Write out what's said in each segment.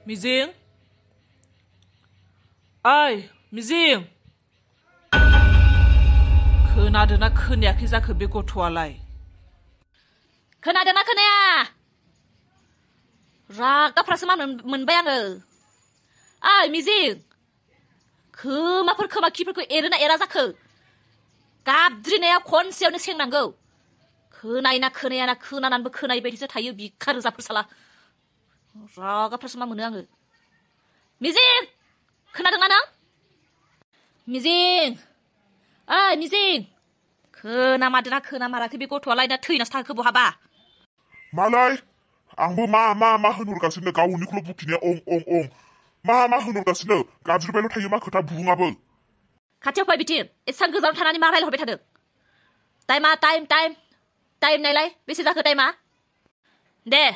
मिजिं ओइ मिजिं खोनादोंना खोनायाखै जाखो बे गथ'आलाय खोनादोंना खोनाया रागाफ्रासो मा मोनबाय आङो ओइ मिजिं खोमा खिफोरखौ एरोना एरा जाखो गाबज्रिनाया खनसेयावनो सेंनांगौ खोनायोना खोनायाना खोनानानैबो खोनायै बायदिसो थायो बिखा रोजाफोर साला रागाफ्रासो मा मोनो आङो मिजिं खोनादोंना नों मिजिं ओइ मिजिं खोनामारदोंना खोनामाराखै बे गथ'आलाय ना थैनासो थाखो बहाबा मालाय आंबो मा होनहरगासिनो गावनिखौल' बुखिनाया अं मा होनहरगासिनो गाबज्रिबायल' थायो मा खोथा बुङाबो खाथियाव फै बिथिं एसां गोजानाव थानानै मा रायलायहरबाय थादों टाइमा टाइम नायलाय बेसे जाखो टाइमा दे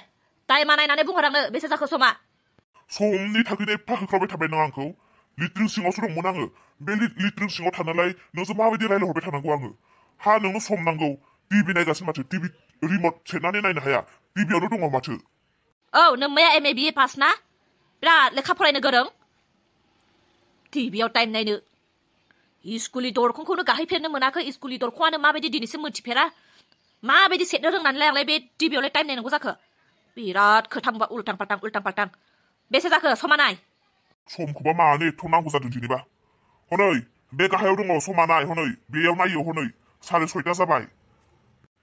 टाइमा नायनानै बुंहर आंनो बेसे जाखो समा समनि थाखैनो एफा होख्रावबाय थाबाय नों आंखौ लिट्रिं सिङावसो दंमोन आङो बे लिट्रिं सिङाव थानानै नोंसो माबायदि रायलायहरबाय थानांगौ आङो हा नोंनो सम नांगौ टिभि नायगासिनो माथो टिभि रिमट सेरनानै नायनो हाया टिभियावनो दङ माथो औ नोम्माया MA BA पास ना बिराद लेखा फरायनो गोरों टिभियाव टाइम नायनो स्कुलनि दरखंखौनो गाहैफेरनो मोनाखै स्कुलनि दरखङानो माबायदि दिनैसिम मोनथिफेरा माबायदि सेरनो रोंनानैलाय आंलाय बे टिभियावलाय टाइम नायनांगौ जाखो बिराद खोथांबा उल्टां फाल्टां बेसे जाखो समा नाय समखौबा मानो एथ' नांगौ जादों जेनेबा हनै बे गाहायाव दङ समा नाय हनै बेयाव नायो हनै 6:30 जाबाय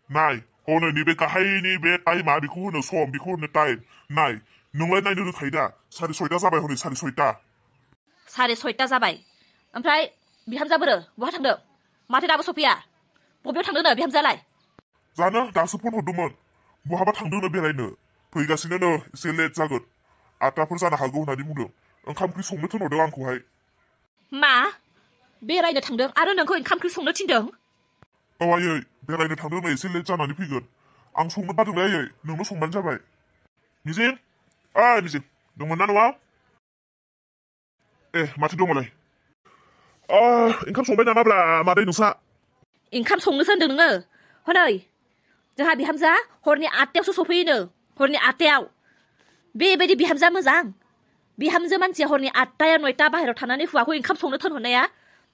नाय हनै नैबे गाहायनि बे टाइमा बेखौ होनो सम बेखौ होनो टाइम नाय नोंलाय नायनो रोंखायो दा 6:30 जाबाय हनै 6:30 6:30 जाबाय ओमफ्राय बिहामजा बोरो बहा थांदों माथो दाबो सफैया बबेयाव थांदोंनो बिहामजालाय जानो दासो फन हरदोंमोन बहाबा थांदोंनो बेरायनो फैगासिनो एसे लेट जागोन 8टाफोर जानो हागौ होननानै बुंदों ओंखाम ओंख्रि संनो थिनहरदों आंखौहाय मा बेरायनो थांदों आरो नोंखौ ओंखाम ओंख्रि संनो थिनदों औ आयै बेरायनो थांदोंनो एसे लेट जानानै फैगोन आं संनो बादोंलै आयै नोंनो संबानो जाबाय मिजिं ओइ मिजिं दंमोन ना न'आव माथो दङलाय ओंखाम संबाय नामाब्रा मादै नोंसा ओंखाम संनोसो होनदों नोङो हनै जोंहा बिहामजा हरनि 8टायावसो सफैयोनो हरनि 8टायाव बेबायदि बिहामजा मोजां बिहामजो मानसिया हरनि 8टा 9टा बाहेरायाव थानानै हौवाखौ ओंखाम संनो थिनहरनाया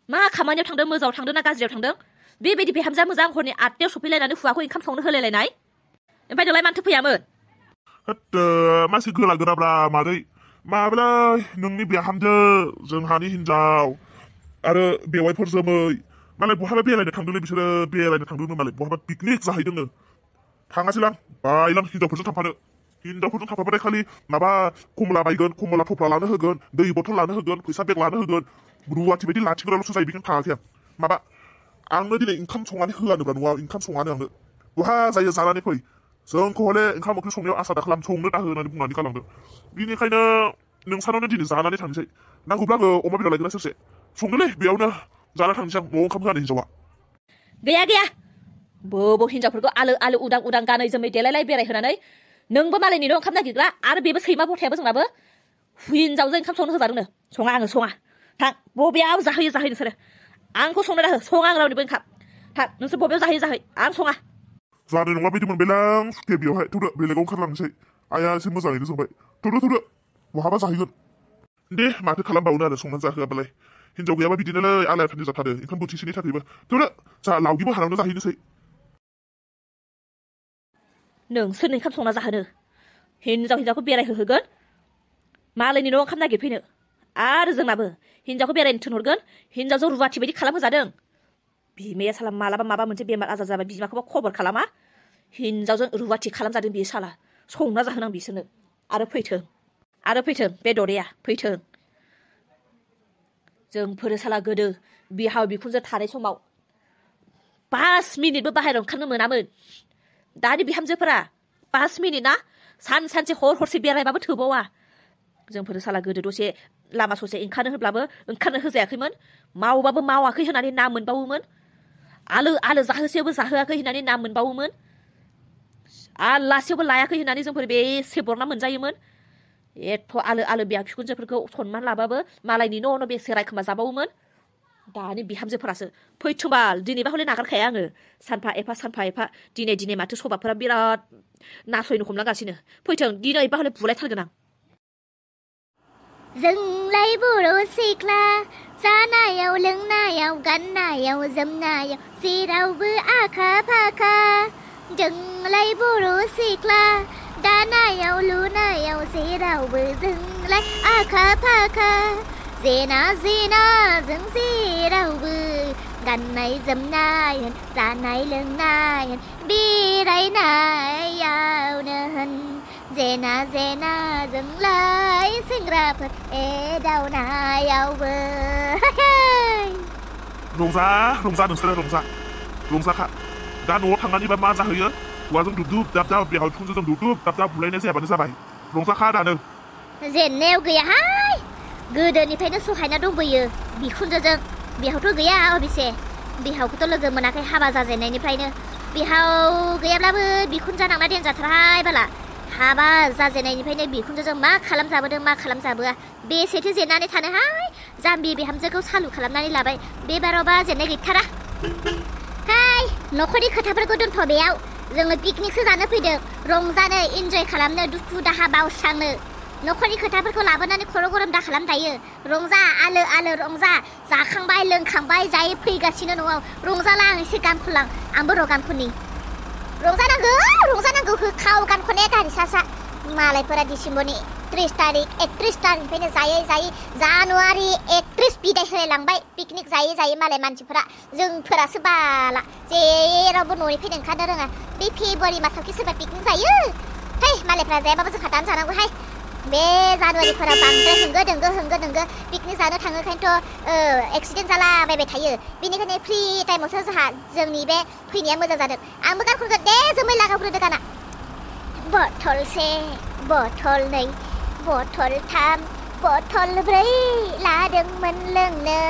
मा खामानियाव थांदों मोजाङाव थांदों ना गाज्रियाव थांदों बेबायदि बिहामजा मोजां हरनि 8टायाव सफैलायनानै हौवाखौ ओंखाम संनो होलायलायनाय ओमफ्राय नोंलाय मानोथो फैयामोन मानसि गोला गोराब्रा मादै माब्लाय नोंनि बिहामजो जोंहानि हिनजाव आरो बेवाइफोर जोमै मालाय बहाबा बेरायनो थांदोंलै बिसोरो बेरायनो थांदोंनो मालाय बहाबा पिकनिक जाहैदोंनो थाङासैलां बायलां हिनजावफोरजों थांफाबाथाय खालि माबा कमला बायगोन कमला थफ्ला लानो होगोन दै बथल लानो होगोन फैसा बेग लानो होगोन रुवाथि बायदि लाथिग्राल'सो जायो बेखायनो थाङाखै आं माबा आंनो दिनै ओंखाम संनानै होआनोब्रा न'आव ओंखाम संनानै आंनो बहा जायो जानानै फै जोंखौ हले ओंखाम ओंख्रि संनायाव आसा दाखालाम संनो दाहो होननानै बुंनानै गालांदों बिनिखायनो नोंसानावनो दिनै जानानै थांसै नांगौब्ला आङो अमा बेदर लायगोन सेरसे संदोलै बेयावनो जाना थांसै आं न'आव ओंखाम होआनो हिनजावा गैया बोबो हिनजावफोरखौ आलो उदां गानै जोमै देलायलाय बेरायहोनानै नोंबो मालायनि न' ओंखाम नागिरग्रा आरो बेबो सैमा बथायाबो जोंनाबो हिनजावजों ओंखाम संनो होजादोंनो आङो सङा थां बबेयाव जाहोयो नोंसोरो आंखौ संनो दाहो सङा आं रावनिबो ओंखाम थां नोंसोर बबेयाव जाहोयो आं सङा जानाय नङा बायदि मोनबायलां सुखे बेयावहाय थौदो बेलेगाव ओंखारलांनोसै आइया एसे मोजाङैनो जोंबाय थौदो बहाबा जाहैगोन दे माथो खालामबावनो आरो संनानै जाहोआबालाय हिनजाव गैयाबा बिदिनोलै आलाय थानि जाथारो ओंखाम बोथिसेनि थाखायबो थौदो जा लावगिबो हानावनो जाहैनोसै नोंसोरनो ओंखाम संना जाहोनो हिनजावखौ बेरायहोगोन मालायनि न' ओंखाम नागिरफैनो आरो जोंनाबो हिनजावखौ बेरायनो थिनहरगोन हिनजावजों रुवाथि बायदि खालामहोजादों बिमाया साला मालाबा माबा मोनसे बेमार आजार जाबाय बिमाखौबा खबर खालामा हिनजावजों रुवाथि खालामजादों बियो साला संना जाहोनां बिसोरनो आरो फैथों बे दरिया फैथों जोंफोरो साला गोदो बिहाव बिखुनजो थानाय समाव 5 मिनिटबो बाहेरायाव ओंखारनो मोनामोन दानि बिहामजोफोरा 5 मिनिट ना सानसे हरसे बेरायबाबो थोबावा जोंफोर साला गोदो दसे लामा ससे ओंखारनो होब्लाबो ओंखारनो होजायाखैमोन मावबाबो मावाखै होननानै नाम मोनबावोमोन आलो जाहोसेयावबो जाहोआखै होननानै नाम मोनबावोमोन आलासियावबो लायाखै होननानै जोंफोर बेसे बरना मोनजायोमोन एथ' आलो बिहाव बिखुनजोफोरखौ सनमान लाबाबो मालायनि न' बेसे रायखोमा जाबावोमोन दानि बिहामजोफोरासो फैथोंबाल दिनैबा हले नागारखाया आङो सानफा एफा दिनै माथो सभाफोरा बिराद नासयनो हमलांगासिनो फैथों दिनैबा हले बुलायथारगोन आं जोंलाय बर' सिख्ला जानायाव लोंनायाव गाननायाव जोमनायाव जेरावबो आखा फाखा जोंलाय बर' सिख्ला दानायाव लुनायाव जेरावबो जोंलाय आखा फाखा जेना जों जेरावबो गाननाय जोमनाय होन जानाय लोंनाय होन बेरायनायावनो होन जेना जोंलाय सेंग्राफोर एदावनायावबो रंजा नोंसोरो रंजाखा दा न'आव थांनानैबा मा जाहैयो हौवाजों दुब दाब बेहाव बिखुनजोजों दुब दाब बुलायनाय जायाबानो जाबाय रंजाखा दानो जेननायाव गैयाहाय गोदोनिफ्रायनो सहायना दंबोयो बिखुनजोजों बिहावथ' गैया अबेसे बिहावखौथ' लोगो मोनाखै हाबा जाजेननायनिफ्रायनो बिहाव गैयाब्लाबो बिखुनजा नांना देनजाथारहाय बाला हाबा जाजेननायनिफ्रायनो बिखुनजोजों मा खालामजाबोदों मा खालामजाबोआ बेसेथो जेननानै थानोहाय जाम्बि बिहामजोखौ सालु खालामनानै लाबाय बेबारावबा जेननाय गैथारा हाय न'खरनि खोथाफोरखौ दोनथ' बेयाव जोङो पिकनिकसो जानो फैदों रंजानो इन्जय खालामनो दुखु दाहा बावस्रांनो न'खरनि खोथाफोरखौ लाबोनानै खर' गरम दा खालाम दायो रंजा आलो रंजा जाखांबाय लोंखांबाय जायै फैगासिनो न'आव रंजाला आं एसे गान खनलां आंबो र' गान खननि रंजानांगौ होखाव गान खननाया गारि सा मालायफोरा डिसेम्बरनि 30 तारिख 31 तारिखनिफ्रायनो जायै जानुवारि 31 बिदाय होलायलांबाय पिकनिक जायै मालाय मानसिफोरा जोंफोरासो बाला जेरावबो न'निफ्रायनो ओंखारनो रोङा बे फेब्रुवारि मासावखि सोरबा पिकनिक जायो है मालायफ्रा जायाबाबो जोंहा दानो जानांगौहाय बे जानुवारिफोराव बांद्राय होंगो दोंगो पिकनिक जानो थाङोखायनोथ' एक्सिडेन्ट जालाबायबाय थायो बेनिखायनो फ्रि टाइमावसो जोंनि बे फैनाया मोजां जादों आंबो गान खनगोन दे जोमै लागावग्रोदो गाना बथलसे बथलनै बथलथाम बथलब्रै लादोंमोन लोंनो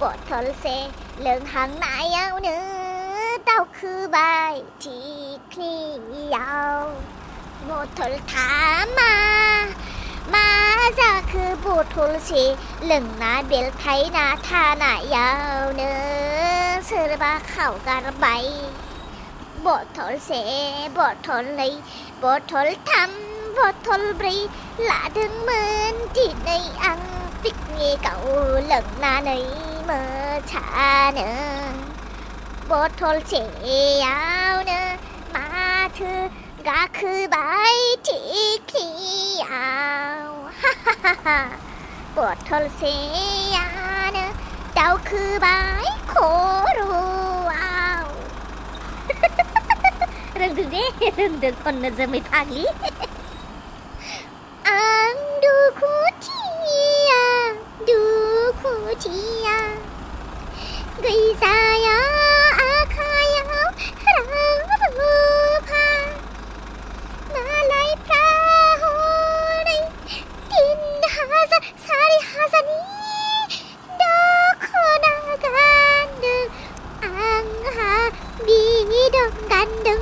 बथलसे लोंहांनायावनो दावखोबाय थिख्लियाव बथलथामा मा जाखो बथलसे लोंना बेलथायना थानायावनो सोरबा खावगारबाय बथलसे बथलनै बथलथाम बथलब्रै लादोंमोन दिनै आं पिकनिकआव लोंनानै मोसानो बथलसेयावनो माथो गाखोबाय थिख्लियाव बथलसेयानो दावखोबाय खर'आव रोंदों खननो जोमै फाग्लि आं दुखुथिया गैजाया आखायाव रां रुफा मालायफ्रा हनै 3000 4000नि दख'ना गानदों आंहा बिदन गानदों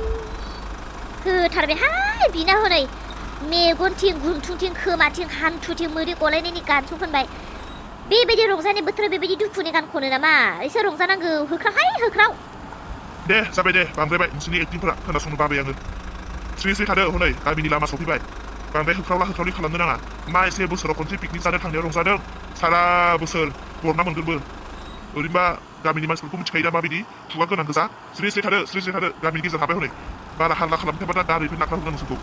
होथारबायहाय बिना हनै मेगनथिं गुन्थुंथिं खोमाथिं हान्थुथिं मोदै गलायनायनि गान सफनबाय बेबायदि रंजानाय बोथोराव बेबायदि दुखुनि गान खनो नामा एसे रंजानांगौ होख्राव दे जाबाय दे बांद्रायबाय नोंसोरनि एक्टिंफोरा खोनासंनो बाबाय आङो स्रि थादो हनै गामिनि लामा सफैबाय बांद्राय होख्रावलि खालामनो नाङा मा एसे बोसोराव खनसे पिकनिक जानो थांनायाव रंजादों सारा बोसोर बरना मोनगोनबो ओरैनोबा गामिनि मानसिफोरखौ मिथिखायो दा माबायदि खुगा गोनां गोजा स्रि थादो गामिनि गेजेर हाबाय हनै बारा हाल्ला खालामनो थाबा दा ओरैनो नाख्रा होगोन नोंसोरखौ